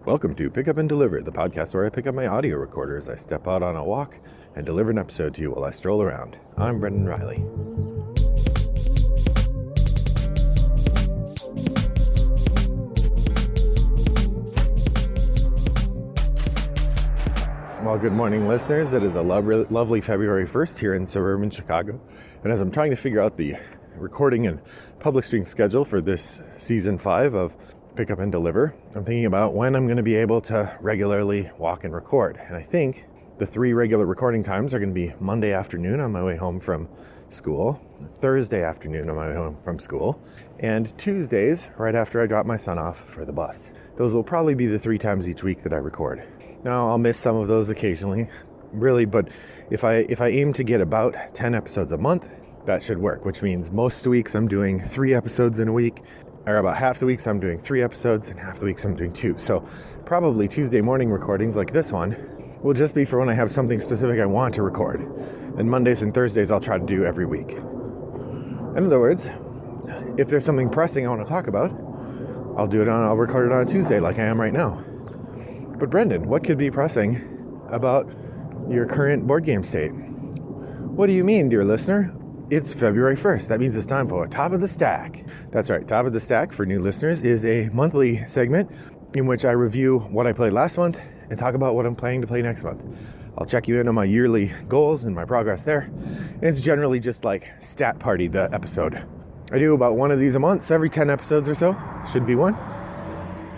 Welcome to Pick Up and Deliver, the podcast where I pick up my audio recorder as I step out on a walk and deliver an episode to you while I stroll around. I'm Brendan Riley. Well, good morning, listeners. It is a lovely February 1st here in suburban Chicago. And as I'm trying to figure out the recording and publishing schedule for this season 5 of Pick Up and Deliver, I'm thinking about when I'm going to be able to regularly walk and record. And I think the 3 regular recording times are going to be Monday afternoon on my way home from school, Thursday afternoon on my way home from school, and Tuesdays right after I drop my son off for the bus. Those will probably be the 3 times each week that I record. Now, I'll miss some of those occasionally, really, but if I aim to get about 10 episodes a month, that should work, which means most weeks I'm doing 3 episodes in a week, or about half the weeks I'm doing 3 episodes, and half the weeks I'm doing 2. So probably Tuesday morning recordings like this one will just be for when I have something specific I want to record. And Mondays and Thursdays I'll try to do every week. In other words, if there's something pressing I want to talk about, I'll record it on a Tuesday like I am right now. But Brendan, what could be pressing about your current board game state? What do you mean, dear listener? It's February 1st. That means it's time for Top of the Stack. That's right. Top of the Stack, for new listeners, is a monthly segment in which I review what I played last month and talk about what I'm planning to play next month. I'll check you in on my yearly goals and my progress there. And it's generally just like stat party, the episode. I do about one of these a month, so every 10 episodes or so should be one.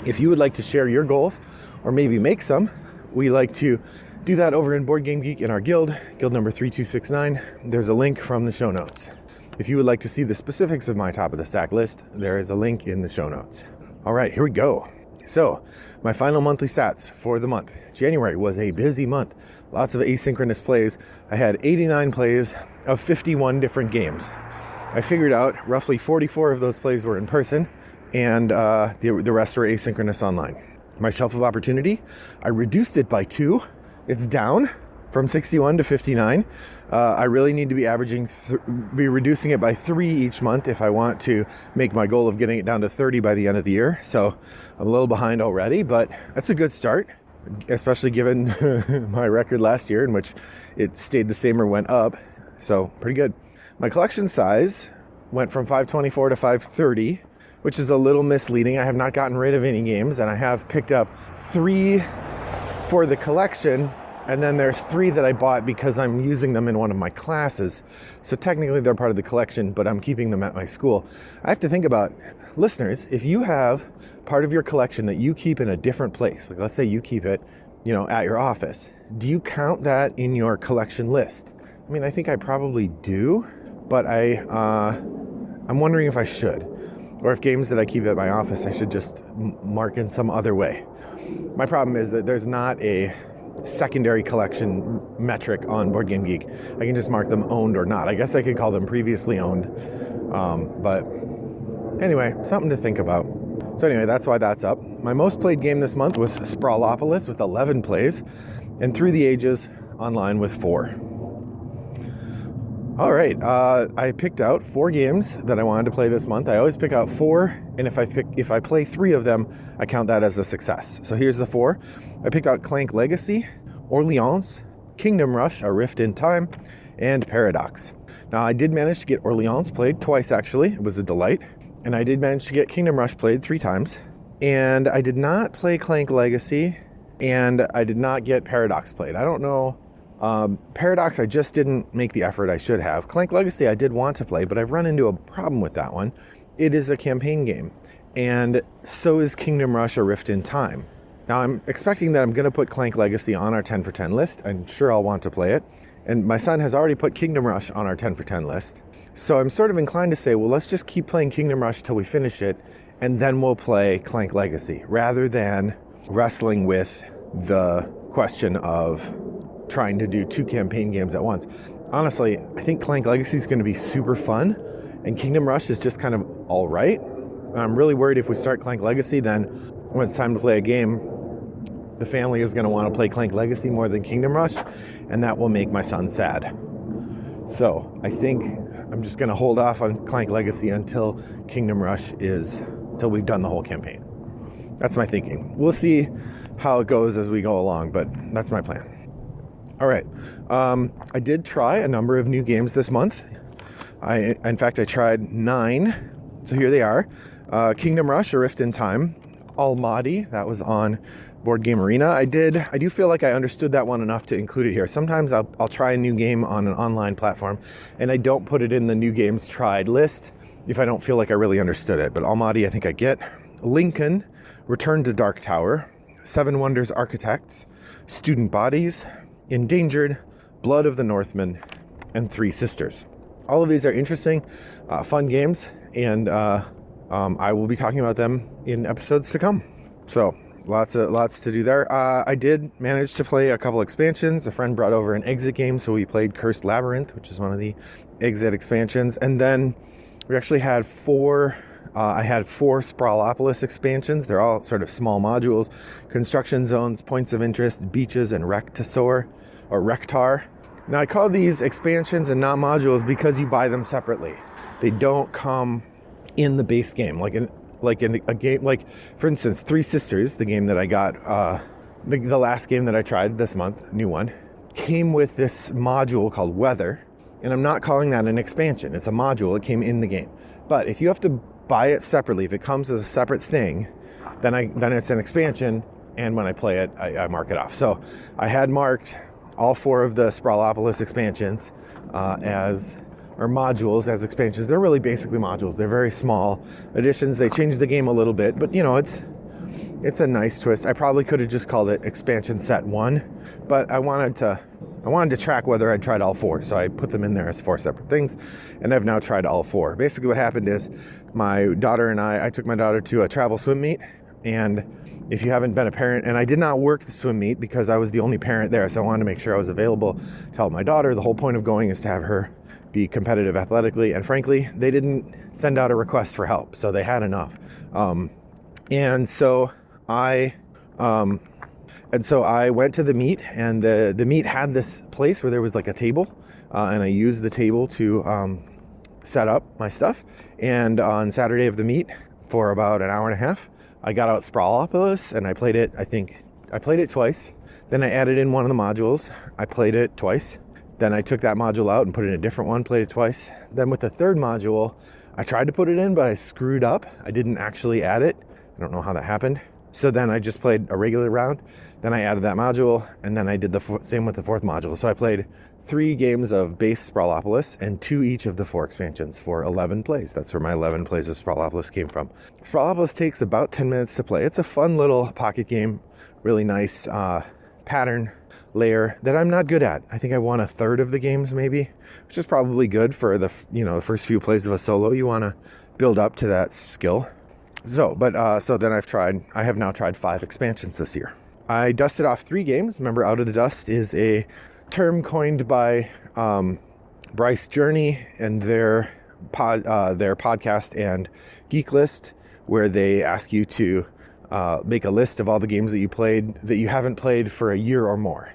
If you would like to share your goals or maybe make some, we like to do that over in Board Game Geek in our guild number 3269. There's a link from the show notes. If you would like to see the specifics of my top of the stack list, there is a link in the show notes. All right, here we go. So, my final monthly stats for the month. January was a busy month. Lots of asynchronous plays. I had 89 plays of 51 different games. I figured out roughly 44 of those plays were in person, and the rest were asynchronous online. My shelf of opportunity, I reduced it by 2. It's down from 61 to 59. I really need to be be reducing it by 3 each month if I want to make my goal of getting it down to 30 by the end of the year. So I'm a little behind already, but that's a good start, especially given my record last year in which it stayed the same or went up. So pretty good. My collection size went from 524 to 530, which is a little misleading. I have not gotten rid of any games, and I have picked up 3 for the collection, and then there's 3 that I bought because I'm using them in one of my classes. So technically they're part of the collection, but I'm keeping them at my school. I have to think about, listeners, if you have part of your collection that you keep in a different place, like let's say you keep it, at your office, do you count that in your collection list? I mean, I think I probably do, but I'm wondering if I should, or if games that I keep at my office I should just mark in some other way. My problem is that there's not a secondary collection metric on Board Game Geek. I can just mark them owned or not. I guess I could call them previously owned. But anyway, something to think about. So anyway, that's why that's up. My most played game this month was Sprawlopolis with 11 plays, and Through the Ages online with 4. All right, I picked out 4 games that I wanted to play this month. I always pick out 4, and if I play 3 of them, I count that as a success. So here's the 4. I picked out Clank Legacy, Orleans, Kingdom Rush, A Rift in Time, and Paradox. Now, I did manage to get Orleans played twice, actually. It was a delight. And I did manage to get Kingdom Rush played 3 times. And I did not play Clank Legacy, and I did not get Paradox played. I don't know. Paradox, I just didn't make the effort I should have. Clank Legacy, I did want to play, but I've run into a problem with that one. It is a campaign game, and so is Kingdom Rush, A Rift in Time. Now, I'm expecting that I'm going to put Clank Legacy on our 10 for 10 list. I'm sure I'll want to play it. And my son has already put Kingdom Rush on our 10 for 10 list. So I'm sort of inclined to say, well, let's just keep playing Kingdom Rush till we finish it, and then we'll play Clank Legacy, rather than wrestling with the question of trying to do 2 campaign games at once. Honestly, I think Clank Legacy is going to be super fun, and Kingdom Rush is just kind of all right. I'm really worried if we start Clank Legacy, then when it's time to play a game, the family is going to want to play Clank Legacy more than Kingdom Rush, and that will make my son sad. So I think I'm just going to hold off on Clank Legacy until Kingdom Rush until we've done the whole campaign. That's my thinking. We'll see how it goes as we go along, but that's my plan. All right. I did try a number of new games this month. In fact, I tried 9. So here they are. Kingdom Rush, A Rift in Time. Almaty, that was on Board Game Arena. I do feel like I understood that one enough to include it here. Sometimes I'll try a new game on an online platform, and I don't put it in the new games tried list if I don't feel like I really understood it. But Almaty, I think I get. Lincoln, Return to Dark Tower. Seven Wonders Architects. Student Bodies. Endangered, Blood of the Northmen, and Three Sisters. All of these are interesting, fun games, and I will be talking about them in episodes to come. So lots to do there. I did manage to play a couple expansions. A friend brought over an exit game, so we played Cursed Labyrinth, which is one of the exit expansions, and then we actually had 4. I had 4 Sprawlopolis expansions. They're all sort of small modules: construction zones, points of interest, beaches, and Rector. Now I call these expansions and not modules because you buy them separately. They don't come in the base game, like in a game. Like, for instance, Three Sisters, the game that I got, the last game that I tried this month, new one, came with this module called Weather, and I'm not calling that an expansion. It's a module. It came in the game. But if you have to buy it separately, if it comes as a separate thing, then it's an expansion, and when I play it, I mark it off. So I had marked all 4 of the Sprawlopolis expansions as modules as expansions. They're really basically modules. They're very small additions. They changed the game a little bit, but it's a nice twist. I probably could have just called it expansion set 1, but I wanted to track whether I'd tried all 4, so I put them in there as 4 separate things, and I've now tried all 4. Basically what happened is my daughter and I took my daughter to a travel swim meet, and if you haven't been a parent, and I did not work the swim meet because I was the only parent there, so I wanted to make sure I was available to help my daughter. The whole point of going is to have her be competitive athletically, and frankly, they didn't send out a request for help, so they had enough. And so I went to the meet, and the meet had this place where there was like a table, and I used the table to set up my stuff. And on Saturday of the meet, for about an hour and a half, I got out Sprawlopolis, and I played it. I think I played it twice. Then I added in one of the modules. I played it twice. Then I took that module out and put in a different one, played it twice. Then with the third module, I tried to put it in, but I screwed up. I didn't actually add it. I don't know how that happened. So then I just played a regular round. Then I added that module, and then I did the same with the 4th module. So I played 3 games of base Sprawlopolis and 2 each of the 4 expansions for 11 plays. That's where my 11 plays of Sprawlopolis came from. Sprawlopolis takes about 10 minutes to play. It's a fun little pocket game, really nice pattern layer that I'm not good at. I think I won 1/3 of the games maybe, which is probably good for the first few plays of a solo. You want to build up to that skill. So then I have now tried 5 expansions this year. I dusted off 3 games. Remember, Out of the Dust is a term coined by Bryce Journey and their podcast and Geek List, where they ask you to make a list of all the games that you played that you haven't played for a year or more.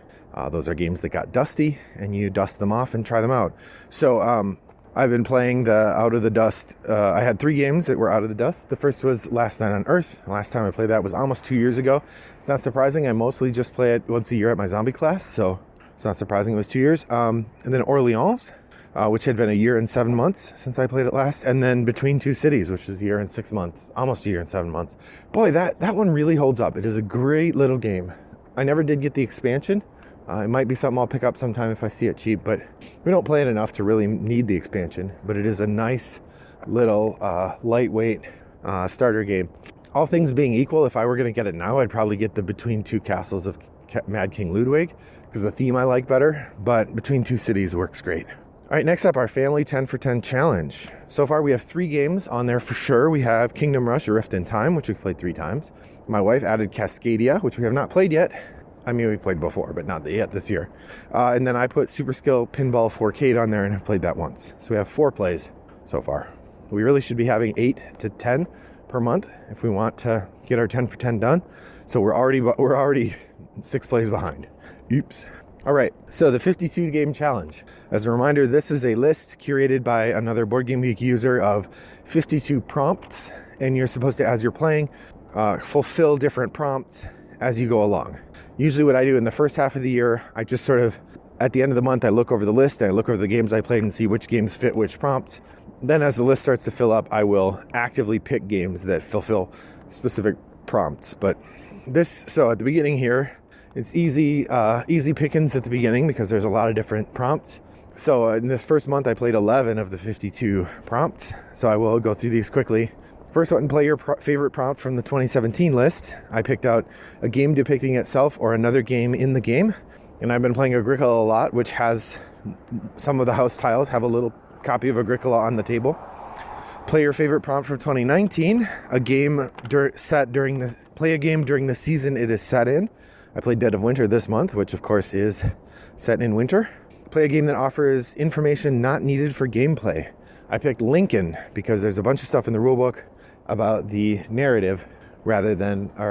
Those are games that got dusty, and you dust them off and try them out. So I've been playing the Out of the Dust. I had 3 games that were Out of the Dust. The first was Last Night on Earth. The last time I played that was almost 2 years ago. It's not surprising. I mostly just play it once a year at my zombie class, so it's not surprising it was 2 years. And then Orleans, which had been a year and 7 months since I played it last. And then Between Two Cities, which is a year and 6 months, almost a year and 7 months. Boy, that one really holds up. It is a great little game. I never did get the expansion. It might be something I'll pick up sometime if I see it cheap, but we don't play it enough to really need the expansion. But it is a nice little lightweight starter game. All things being equal, if I were going to get it now, I'd probably get the Between Two Castles of Mad King Ludwig, because the theme I like better, but Between Two Cities works great. All right, next up, our Family 10 for 10 Challenge. So far, we have 3 games on there for sure. We have Kingdom Rush, A Rift in Time, which we've played 3 times. My wife added Cascadia, which we have not played yet. I mean, we played before, but not yet this year. And then I put Super Skill Pinball 4K on there and have played that once. So we have 4 plays so far. We really should be having 8 to 10 per month if we want to get our 10 for 10 done. So we're already 6 plays behind. Oops. All right, so the 52 game challenge. As a reminder, this is a list curated by another Board Game Geek user of 52 prompts, and you're supposed to, as you're playing, fulfill different prompts as you go along. Usually what I do in the first half of the year, I just sort of, at the end of the month, I look over the list and I look over the games I played and see which games fit which prompts. Then as the list starts to fill up, I will actively pick games that fulfill specific prompts. But so at the beginning here, it's easy pickings at the beginning because there's a lot of different prompts. So in this first month, I played 11 of the 52 prompts. So I will go through these quickly. First one, play your favorite prompt from the 2017 list. I picked out a game depicting itself or another game in the game. And I've been playing Agricola a lot, which has some of the house tiles have a little copy of Agricola on the table. Play your favorite prompt from 2019. Play a game during the season it is set in. I played Dead of Winter this month, which of course is set in winter. Play a game that offers information not needed for gameplay. I picked Lincoln because there's a bunch of stuff in the rulebook about the narrative or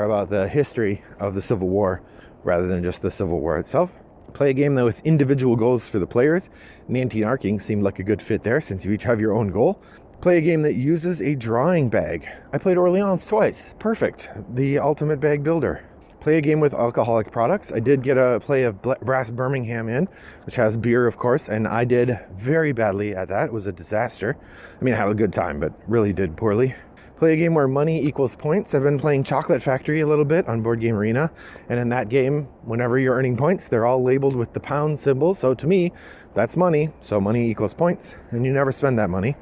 about the history of the Civil War rather than just the Civil War itself. Play a game though with individual goals for the players. Nanty-Narking seemed like a good fit there since you each have your own goal. Play a game that uses a drawing bag. I played Orleans twice. Perfect. The ultimate bag builder. Play a game with alcoholic products. I did get a play of Brass Birmingham in, which has beer, of course, and I did very badly at that. It was a disaster. I mean, I had a good time, but really did poorly. Play a game where money equals points. I've been playing Chocolate Factory a little bit on Board Game Arena, and in that game, whenever you're earning points, they're all labeled with the pound symbol. So to me, that's money. So money equals points, and you never spend that money.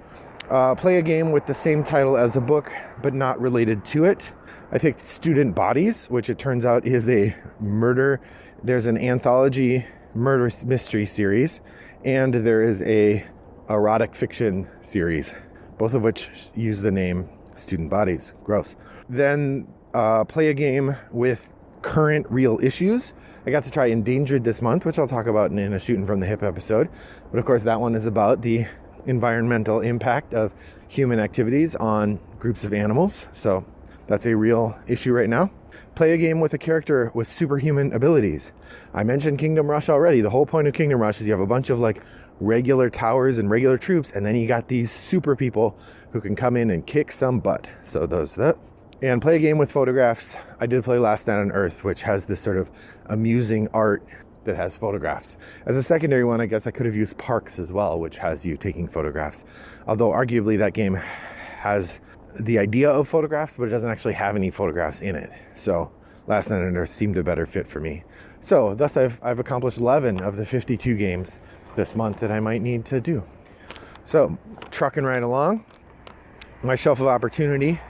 Play a game with the same title as a book, but not related to it. I picked Student Bodies, which it turns out is a murder. There's an anthology murder mystery series, and there is a erotic fiction series, both of which use the name Student Bodies. Gross. Then play a game with current real issues. I got to try Endangered this month, which I'll talk about in a Shooting from the Hip episode. But of course, that one is about the environmental impact of human activities on groups of animals. So that's a real issue right now. Play a game with a character with superhuman abilities. I mentioned Kingdom Rush already. The whole point of Kingdom Rush is you have a bunch of like regular towers and regular troops, and then you got these super people who can come in and kick some butt. So those that. And play a game with photographs. I did play Last Night on Earth, which has this sort of amusing art that has photographs. As a secondary one, I guess I could have used Parks as well, which has you taking photographs. Although arguably that game has the idea of photographs, but it doesn't actually have any photographs in it. So Last Night on Earth seemed a better fit for me. So thus I've accomplished 11 of the 52 games this month that I might need to do. So trucking right along. My shelf of opportunity,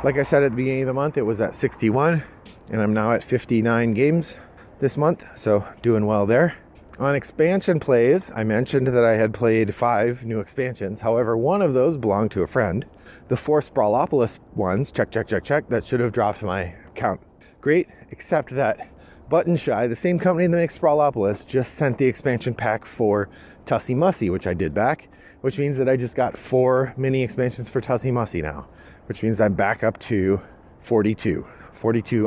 like I said at the beginning of the month, it was at 61, and I'm now at 59 games this month, so doing well there. On expansion plays, I mentioned that I had played 5 new expansions. However, one of those belonged to a friend. The 4 Sprawlopolis ones, check, that should have dropped my count. Great, except that Button Shy, the same company that makes Sprawlopolis, just sent the expansion pack for Tussie Mussy, which I did back, which means that I just got 4 mini expansions for Tussie Mussy now, which means I'm back up to 42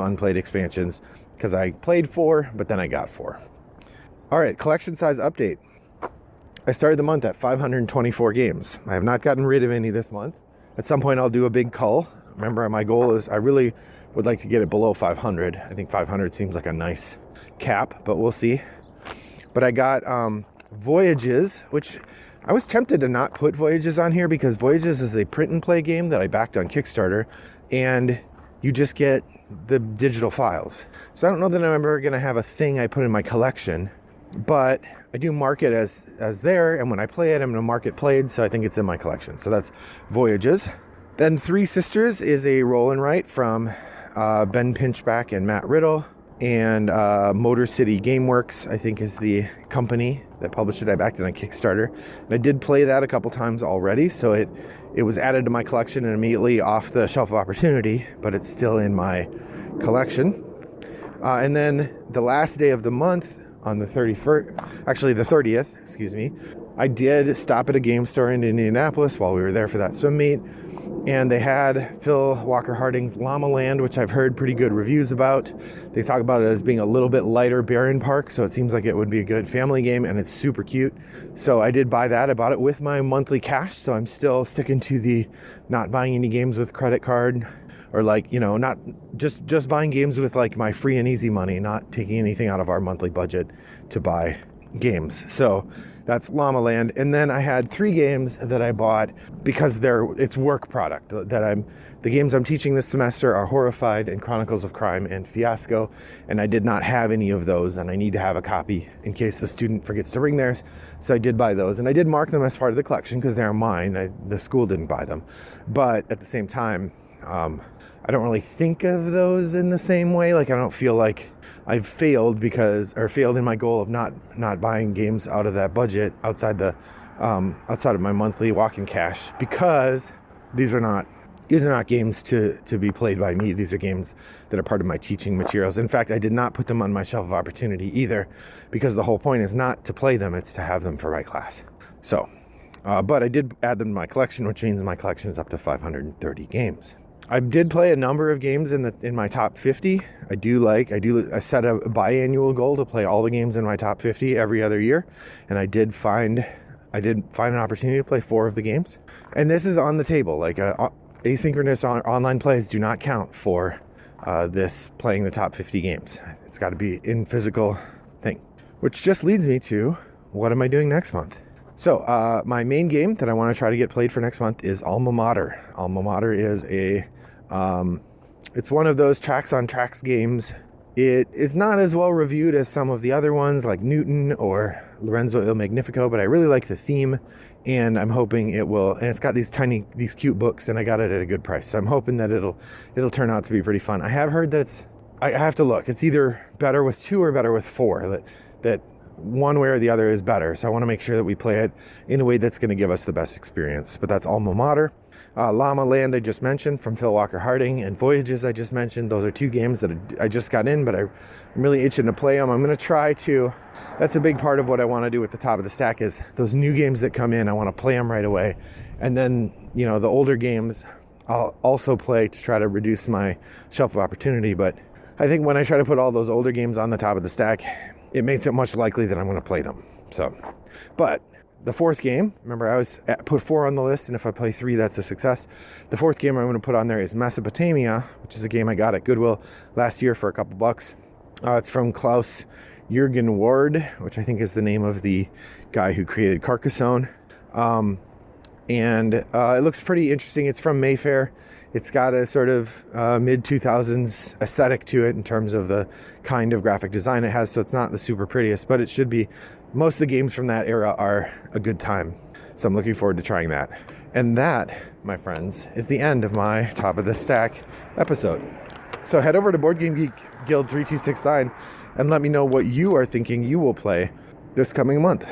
unplayed expansions, because I played 4, but then I got 4. All right, collection size update. I started the month at 524 games. I have not gotten rid of any this month. At some point, I'll do a big cull. Remember, my goal is I really would like to get it below 500. I think 500 seems like a nice cap, but we'll see. But I got Voyages, which I was tempted to not put Voyages on here because Voyages is a print and play game that I backed on Kickstarter, and you just get the digital files. So I don't know that I'm ever going to have a thing I put in my collection, but I do mark it as there, and when I play it, I'm going to mark it played, so I think it's in my collection. So that's Voyages. Then Three Sisters is a roll and write from Ben Pinchback and Matt Riddle, and Motor City Gameworks, I think, is the company that published it. I backed it on Kickstarter, and I did play that a couple times already, so it was added to my collection and immediately off the shelf of opportunity, but it's still in my collection. And then the last day of the month, on the 30th, excuse me, I did stop at a game store in Indianapolis while we were there for that swim meet, and they had Phil Walker Harding's Llama Land, which I've heard pretty good reviews about. They talk about it as being a little bit lighter Barren Park, so it seems like it would be a good family game, and it's super cute. So I did buy that. I bought it with my monthly cash, so I'm still sticking to the not buying any games with credit card or like, not just buying games with like my free and easy money, not taking anything out of our monthly budget to buy games. So that's Llama Land. And then I had 3 games that I bought because it's work product the games I'm teaching this semester are Horrified and Chronicles of Crime and Fiasco, and I did not have any of those, and I need to have a copy in case the student forgets to bring theirs. So I did buy those, and I did mark them as part of the collection because they're mine. The school didn't buy them. But at the same time, I don't really think of those in the same way. Like, I don't feel like I've failed in my goal of not buying games out of that budget outside of my monthly walk-in cash, because these are not games to be played by me. These are games that are part of my teaching materials. In fact, I did not put them on my shelf of opportunity either, because the whole point is not to play them, it's to have them for my class. So, but I did add them to my collection, which means my collection is up to 530 games. I did play a number of games in my top 50. I set a biannual goal to play all the games in my top 50 every other year, and I did find an opportunity to play 4 of the games. And this is on the table. Like, asynchronous online plays do not count for this playing the top 50 games. It's got to be in physical thing, which just leads me to, what am I doing next month? So my main game that I want to try to get played for next month is Alma Mater. Alma Mater is it's one of those tracks on tracks games. It is not as well reviewed as some of the other ones like Newton or Lorenzo Il Magnifico, but I really like the theme, and I'm hoping it will. And it's got these cute books, and I got it at a good price, so I'm hoping that it'll turn out to be pretty fun. I have heard that I have to look. It's either better with 2 or better with 4. That one way or the other is better. So I want to make sure that we play it in a way that's going to give us the best experience. But that's Alma Mater. Llama Land I just mentioned from Phil Walker Harding, and Voyages I just mentioned. Those are 2 games that I just got in, but I'm really itching to play them. I'm going to try to. That's a big part of what I want to do at the top of the stack is those new games that come in. I want to play them right away. And then, the older games I'll also play to try to reduce my shelf of opportunity. But I think when I try to put all those older games on the top of the stack, it makes it much likely that I'm going to play them. So, but the 4th game, remember I put 4 on the list, and if I play 3, that's a success. The 4th game I'm going to put on there is Mesopotamia, which is a game I got at Goodwill last year for a couple bucks. It's from Klaus Jürgen Ward, which I think is the name of the guy who created Carcassonne. And it looks pretty interesting. It's from Mayfair. It's got a sort of mid-2000s aesthetic to it in terms of the kind of graphic design it has, so it's not the super prettiest, but it should be. Most of the games from that era are a good time, so I'm looking forward to trying that. And that, my friends, is the end of my Top of the Stack episode. So head over to Board Game Geek Guild 3269 and let me know what you are thinking you will play this coming month.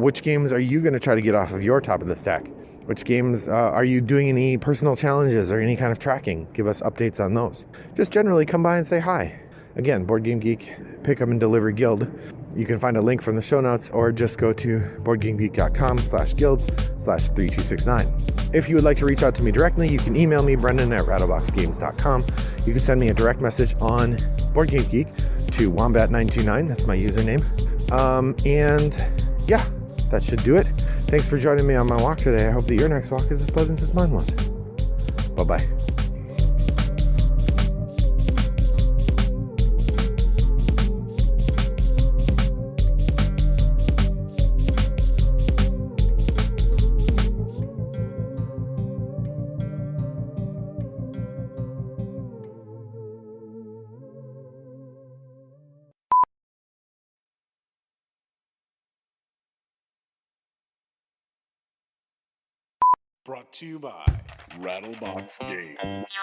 Which games are you going to try to get off of your Top of the Stack? Which games are you doing any personal challenges or any kind of tracking? Give us updates on those. Just generally come by and say hi. Again, Board Game Geek Pick Up and Deliver Guild. You can find a link from the show notes or just go to boardgamegeek.com/guilds/3269. If you would like to reach out to me directly, you can email me, brendan@rattleboxgames.com. You can send me a direct message on Board Game Geek to Wombat929. That's my username. And yeah, that should do it. Thanks for joining me on my walk today. I hope that your next walk is as pleasant as mine was. Bye-bye. Brought to you by Rattlebox Games.